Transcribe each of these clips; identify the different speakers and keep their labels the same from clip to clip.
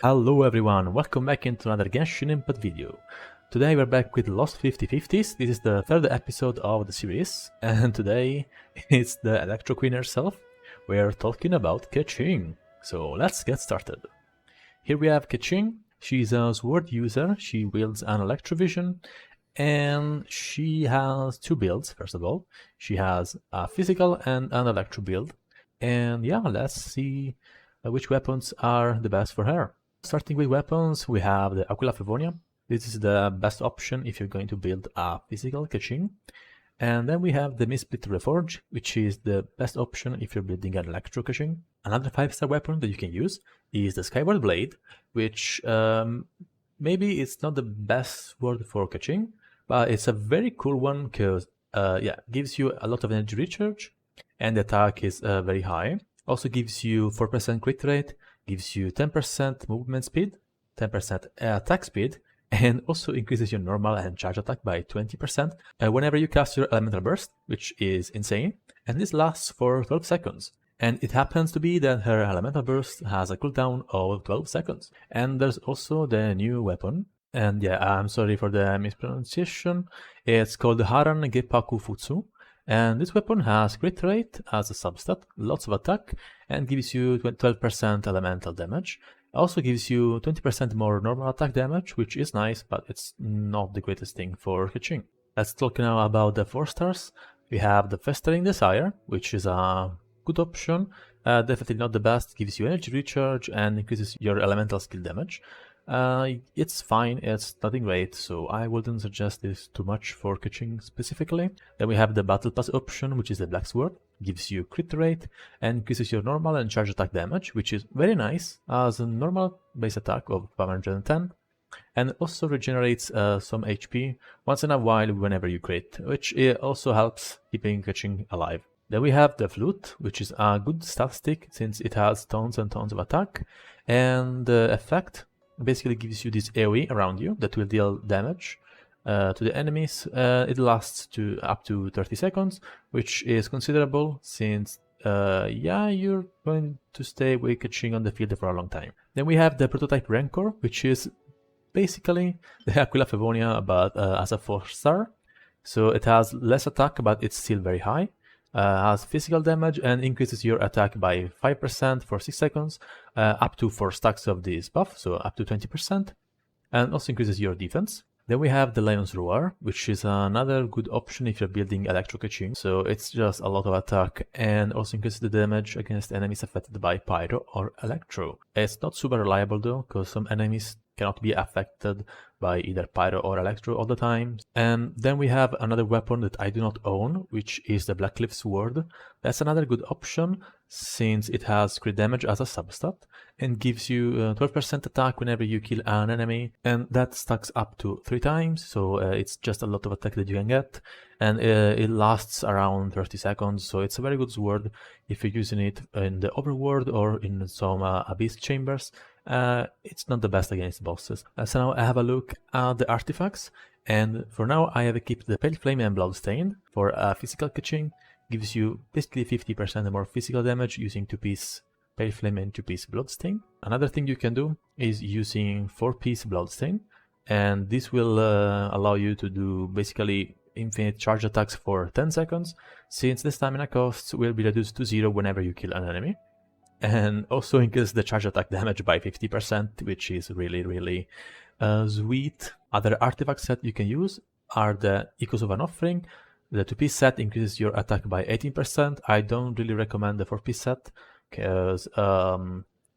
Speaker 1: Hello everyone, welcome back into another Genshin Impact video. Today we're back with Lost 50/50s. This is the third episode of the series, and today it's the Electro Queen herself. We're talking about Keqing. So let's get started. Here we have Keqing. She's a sword user, she wields an Electrovision, and she has two builds. First of all, she has a physical and an Electro build. And yeah, let's see which weapons are the best for her. Starting with weapons, we have the Aquila Fevonia. This is the best option if you're going to build a physical Keqing. And then we have the Mistsplit Reforge, which is the best option if you're building an Electro Keqing. Another 5-star weapon that you can use is the Skyward Blade, which maybe it's not the best sword for Keqing, but it's a very cool one because gives you a lot of energy recharge, and the attack is very high. Also gives you 4% crit rate, gives you 10% movement speed, 10% attack speed, and also increases your normal and charge attack by 20% whenever you cast your elemental burst, which is insane. And this lasts for 12 seconds. And it happens to be that her elemental burst has a cooldown of 12 seconds. And there's also the new weapon. And yeah, I'm sorry for the mispronunciation. It's called Haran Gepaku Futsu. And this weapon has crit rate as a substat, lots of attack, and gives you 12% elemental damage. Also gives you 20% more normal attack damage, which is nice, but it's not the greatest thing for Keqing. Let's talk now about the 4 stars. We have the Festering Desire, which is a good option. Definitely not the best, gives you energy recharge and increases your elemental skill damage. It's fine, it's nothing great, so I wouldn't suggest this too much for Keqing specifically. Then we have the Battle Pass option, which is the Black Sword, gives you crit rate and increases your normal and charge attack damage, which is very nice as a normal base attack of 510, and also regenerates some HP once in a while whenever you crit, which also helps keeping Keqing alive. Then we have the Flute, which is a good stat stick since it has tons and tons of attack, and the effect basically gives you this AoE around you that will deal damage to the enemies. It lasts up to 30 seconds, which is considerable since you're going to stay with Keqing on the field for a long time. Then we have the Prototype Rancor, which is basically the Aquila Fevonia but as a 4-star. So it has less attack, but it's still very high. Has physical damage and increases your attack by 5% for 6 seconds, up to 4 stacks of this buff, so up to 20%, and also increases your defense. Then we have the Lion's Roar, which is another good option if you're building Electro Keqing, so it's just a lot of attack and also increases the damage against enemies affected by Pyro or Electro. It's not super reliable though, because some enemies cannot be affected by either Pyro or Electro all the time. And then we have another weapon that I do not own, which is the Blackcliff Sword. That's another good option since it has crit damage as a substat and gives you 12% attack whenever you kill an enemy, and that stacks up to 3 times, so it's just a lot of attack that you can get, and it lasts around 30 seconds, so it's a very good sword if you're using it in the overworld or in some abyss chambers. It's not the best against bosses. So now I have a look at the artifacts, and for now I have equipped the Pale Flame and Bloodstained for a physical Keqing. Gives you basically 50% more physical damage using 2-piece Pale Flame and 2-piece Bloodstain. Another thing you can do is using 4-piece Bloodstain, and this will allow you to do basically infinite charge attacks for 10 seconds, since the stamina costs will be reduced to 0 whenever you kill an enemy. And also increase the charge attack damage by 50%, which is really sweet. Other artifacts that you can use are the Echoes of an Offering. The 2-piece set increases your attack by 18%. I don't really recommend the 4-piece set because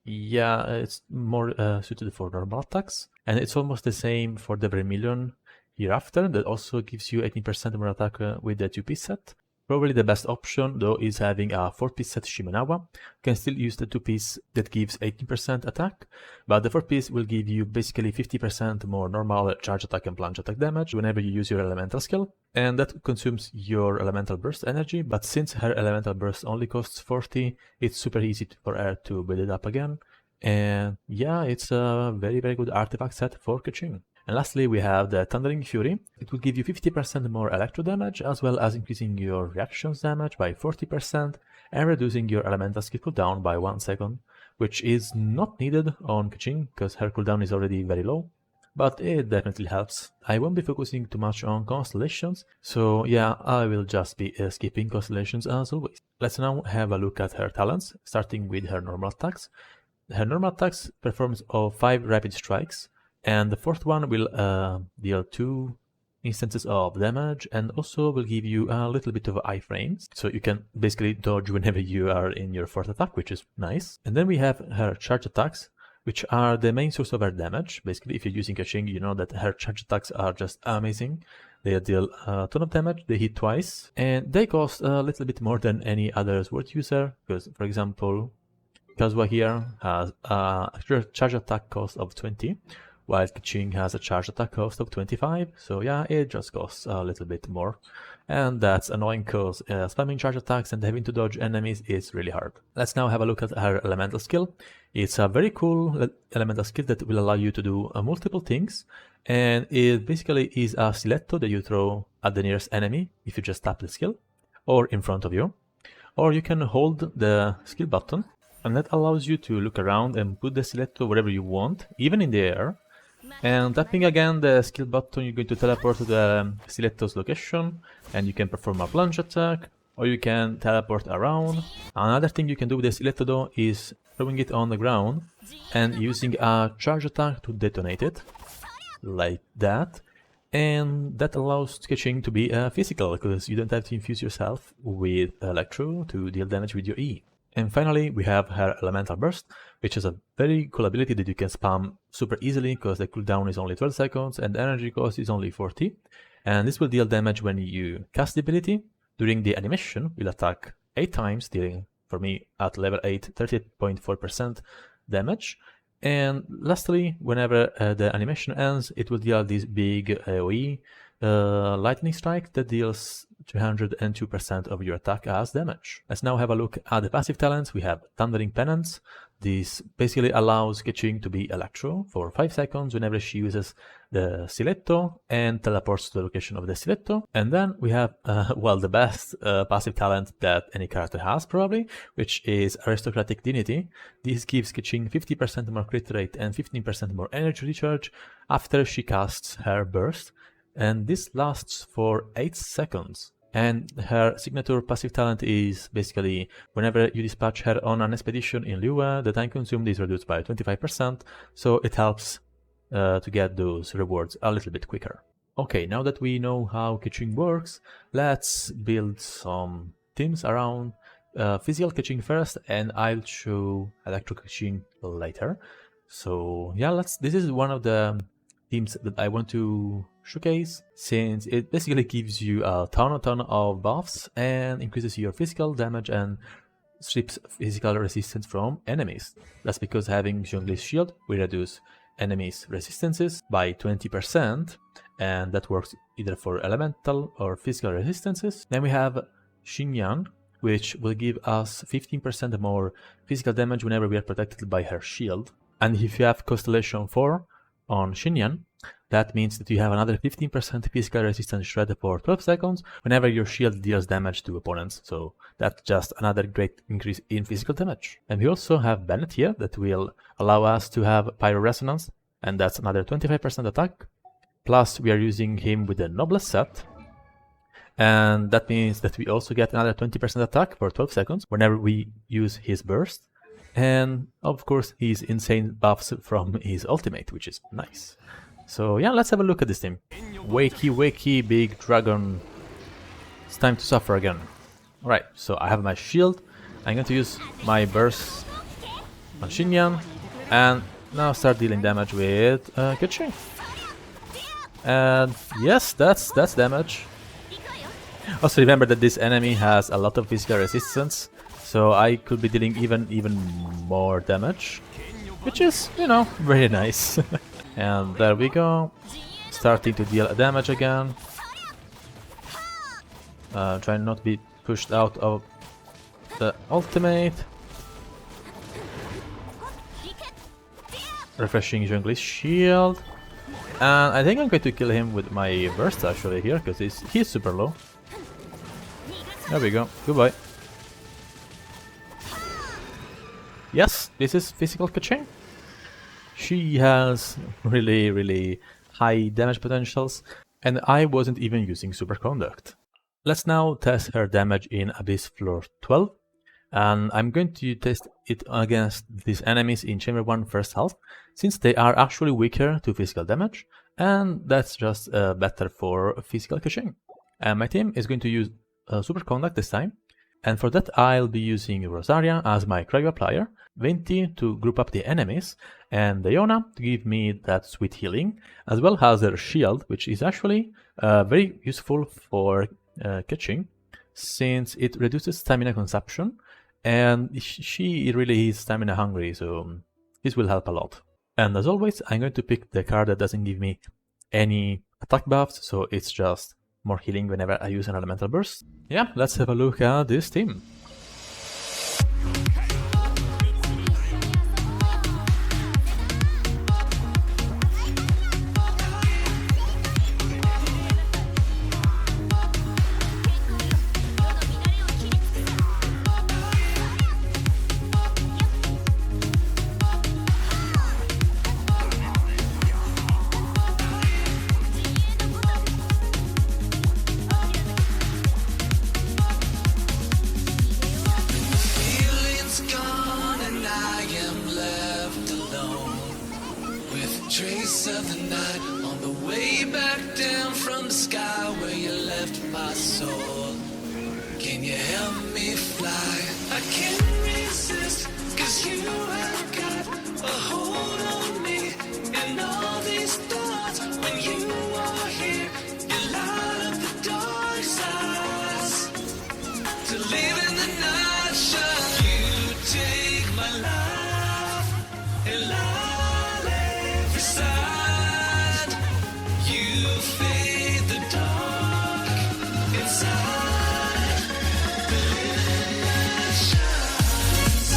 Speaker 1: it's more suited for normal attacks, and it's almost the same for the Vermilion Hereafter that also gives you 18% more attack with the 2-piece set. Probably the best option though is having a 4-piece set Shimenawa. You can still use the 2-piece that gives 18% attack, but the 4-piece will give you basically 50% more normal charge attack and plunge attack damage whenever you use your elemental skill, and that consumes your elemental burst energy, but since her elemental burst only costs 40, it's super easy for her to build it up again. And yeah, it's a very good artifact set for Keqing. And lastly, we have the Thundering Fury. It will give you 50% more electro damage, as well as increasing your reactions damage by 40% and reducing your elemental skill cooldown by 1 second. which is not needed on Keqing because her cooldown is already very low, but it definitely helps. I won't be focusing too much on constellations, so yeah, I will just be skipping constellations as always. Let's now have a look at her talents, starting with her normal attacks. Her normal attacks performs of 5 rapid strikes, and the fourth one will deal 2 instances of damage and also will give you a little bit of iframes, so you can basically dodge whenever you are in your fourth attack, which is nice. And then we have her charge attacks, which are the main source of her damage. Basically, if you're using Keqing, you know that her charge attacks are just amazing. They deal a ton of damage, they hit twice, and they cost a little bit more than any other sword user, because, for example, Kazuha here has a charge attack cost of 20, while Keqing has a charge attack cost of 25, so yeah, it just costs a little bit more. And that's annoying because spamming charge attacks and having to dodge enemies is really hard. Let's now have a look at her elemental skill. It's a very cool elemental skill that will allow you to do multiple things, and it basically is a stiletto that you throw at the nearest enemy if you just tap the skill, or in front of you. Or you can hold the skill button, and that allows you to look around and put the stiletto wherever you want, even in the air. And tapping again the skill button, you're going to teleport to the stiletto's location, and you can perform a plunge attack, or you can teleport around. Another thing you can do with the stiletto though is throwing it on the ground and using a charge attack to detonate it, like that. And that allows Keqing to be physical, because you don't have to infuse yourself with Electro to deal damage with your E. And finally, we have her Elemental Burst, which is a very cool ability that you can spam super easily because the cooldown is only 12 seconds and the energy cost is only 40. And this will deal damage when you cast the ability. During the animation, will attack 8 times, dealing, for me, at level 8, 30.4% damage. And lastly, whenever the animation ends, it will deal this big AoE lightning strike that deals 302% of your attack as damage. Let's now have a look at the passive talents. We have Thundering Penance. This basically allows Keqing to be Electro for 5 seconds whenever she uses the stiletto and teleports to the location of the stiletto. And then we have, well, the best passive talent that any character has probably, which is Aristocratic Dignity. This gives Keqing 50% more crit rate and 15% more energy recharge after she casts her burst. And this lasts for 8 seconds. And her signature passive talent is basically whenever you dispatch her on an expedition in Liyue, the time consumed is reduced by 25%, so it helps to get those rewards a little bit quicker. Okay, now that we know how Keqing works, let's build some teams around physical Keqing first, and I'll show Electro Keqing later. So yeah, this is one of the teams that I want to showcase, since it basically gives you a ton of buffs and increases your physical damage and strips physical resistance from enemies. That's because having Zhongli's shield will reduce enemies' resistances by 20%, and that works either for elemental or physical resistances. Then we have Xinyan, which will give us 15% more physical damage whenever we are protected by her shield. And if you have Constellation 4 on Xinyan, that means that you have another 15% physical resistance shred for 12 seconds whenever your shield deals damage to opponents, so that's just another great increase in physical damage. And we also have Bennett here that will allow us to have Pyro Resonance, and that's another 25% attack. Plus we are using him with the Noblesse set, and that means that we also get another 20% attack for 12 seconds whenever we use his burst. And of course his insane buffs from his ultimate, which is nice. So yeah, let's have a look at this team. Wakey, big dragon. It's time to suffer again. Alright, so I have my shield. I'm going to use my burst on Xinyan, and now start dealing damage with Keqing. And yes, that's damage. Also remember that this enemy has a lot of physical resistance, so I could be dealing even more damage, which is, you know, very nice. And there we go, starting to deal damage again. Trying not to be pushed out of the ultimate. Refreshing Zhongli's shield. And I think I'm going to kill him with my burst actually here, because he's super low. There we go, goodbye. Yes, this is physical Keqing. She has really high damage potentials, and I wasn't even using superconduct. Let's now test her damage in Abyss floor 12, and I'm going to test it against these enemies in Chamber 1 first half, since they are actually weaker to physical damage, and that's just better for physical Keqing. And my team is going to use superconduct this time, and for that I'll be using Rosaria as my cryo applier, Venti to group up the enemies, and Diona to give me that sweet healing, as well as her shield, which is actually very useful for Keqing, since it reduces stamina consumption, and she really is stamina hungry, so this will help a lot. And as always, I'm going to pick the card that doesn't give me any attack buffs, so it's just more healing whenever I use an elemental burst. Yeah, let's have a look at this team.
Speaker 2: Trace of the night on the way back down from the sky where you left my soul. Can you help me fly? I can't resist, cause you have got a hold on me. And all these thoughts, when you are here, you light up the dark sides. To live in the night shine, you take my life and life. Side, you fade the dark inside the living light shines.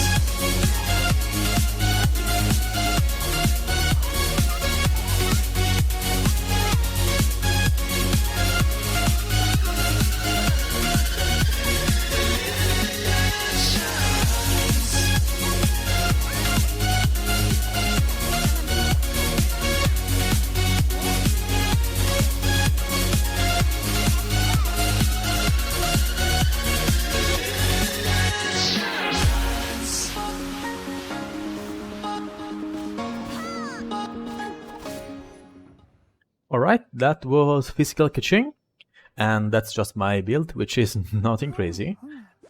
Speaker 1: Alright, that was physical Keqing, and that's just my build, which is nothing crazy.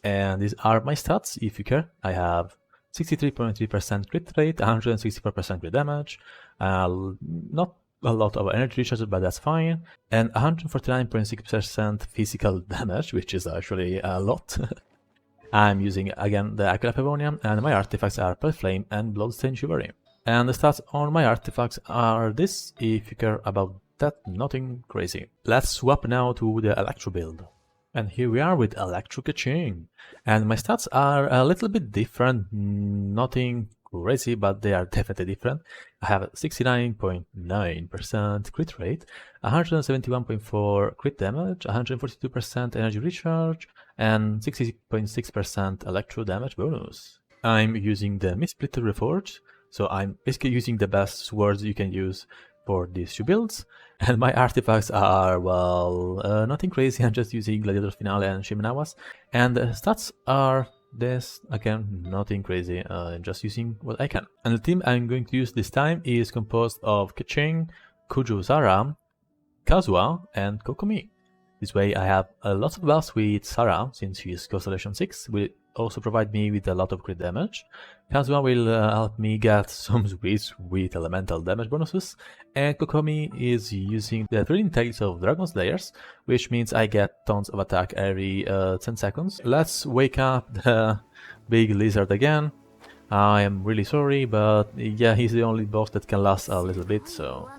Speaker 1: And these are my stats, if you care. I have 63.3% crit rate, 164% crit damage, not a lot of energy recharge, but that's fine, and 149.6% physical damage, which is actually a lot. I'm using again the Aquila Pavonia, and my artifacts are Pale Flame and Bloodstained Chivalry. And the stats on my artifacts are this, if you care about that, nothing crazy. Let's swap now to the Electro build. And here we are with Electro Keqing. And my stats are a little bit different, nothing crazy, but they are definitely different. I have 69.9% crit rate, 171.4 crit damage, 142% energy recharge, and 60.6% electro damage bonus. I'm using the Mistsplitter Reforged, so I'm basically using the best swords you can use for these two builds. And my artifacts are, well, nothing crazy. I'm just using Gladiator Finale and Shimenawas. And the stats are this, again, nothing crazy. I'm just using what I can. And the team I'm going to use this time is composed of Keqing, Kuju Zara, Kazuha, and Kokomi. This way I have a lot of buffs with Sarah, since she is Constellation 6, will also provide me with a lot of crit damage. Kazuha will help me get some sweet elemental damage bonuses, and Kokomi is using the Thrilling Tales of Dragon Slayers, which means I get tons of attack every 10 seconds. Let's wake up the big lizard again. I am really sorry, but yeah, he's the only boss that can last a little bit, so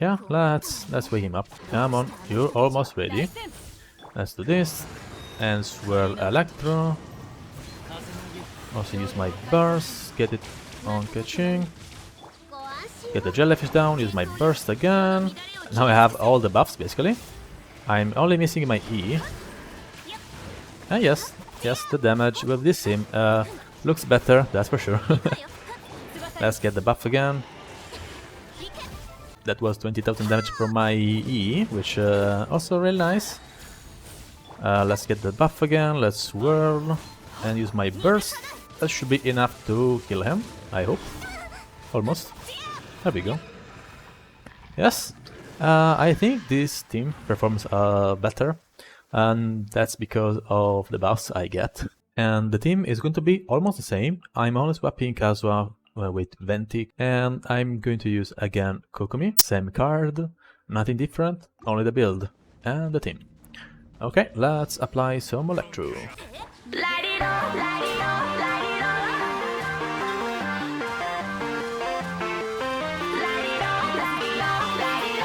Speaker 1: yeah, let's wake him up. Come on, you're almost ready. Let's do this and swirl Electro. Also use my burst, get it on Keqing. Get the jellyfish down, use my burst again. Now I have all the buffs basically. I'm only missing my E. And yes, the damage with this sim Looks better, that's for sure. Let's get the buff again. That was 20,000 damage from my E, which also really nice. Let's get the buff again, let's swirl and use my burst. That should be enough to kill him, I hope. Almost. There we go. Yes, I think this team performs better, and that's because of the buffs I get. And the team is going to be almost the same. I'm only swapping Kazuha with Venti, and I'm going to use again Kokomi, same card, nothing different, only the build and the team. Okay, let's apply some Electro.
Speaker 2: Light it up, light it up, light it up. Light it up, light it up, light it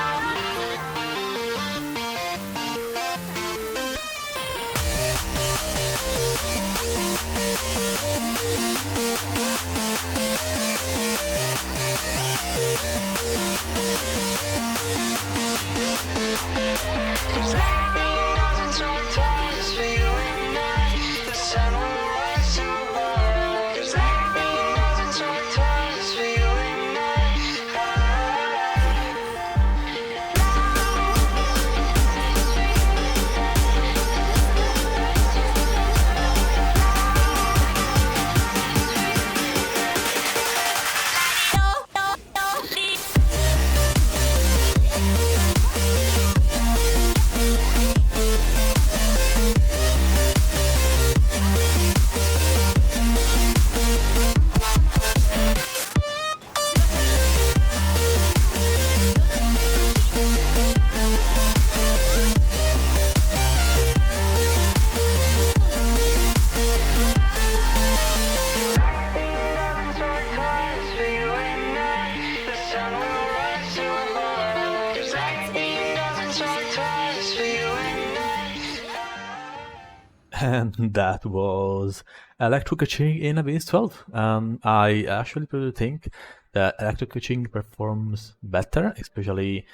Speaker 1: And that was Electro Keqing in Abyss 12. I actually really think that Electro Keqing performs better, especially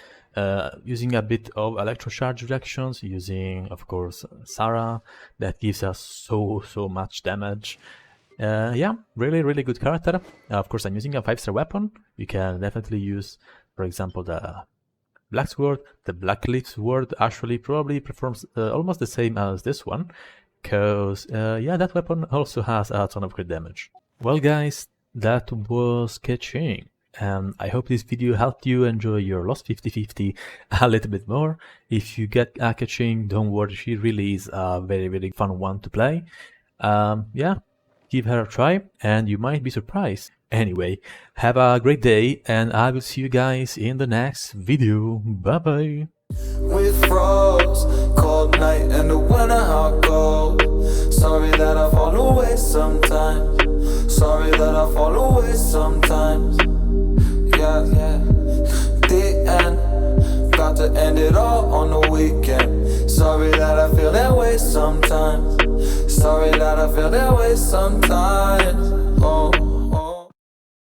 Speaker 1: using a bit of Electro Charge reactions, using, of course, Sarah, that gives us so much damage. Yeah, really good character. Of course, I'm using a 5-star weapon. You can definitely use, for example, the Black Sword. The Black Leaf Sword actually probably performs almost the same as this one, because yeah, that weapon also has a ton of crit damage. Well guys, that was Keqing, and I hope this video helped you enjoy your Lost 50/50 a little bit more. If you get a Keqing, don't worry, she really is a very fun one to play. Yeah, give her a try and you might be surprised. Anyway, have a great day and I will see you guys in the next video. Bye bye.
Speaker 3: With frost, cold night and the winter hot cold. Sorry that I fall away sometimes. Sorry that I fall away sometimes. Yeah, the end. Got to end it all on the weekend. Sorry that I feel that way sometimes. Sorry that I feel that way sometimes. Oh.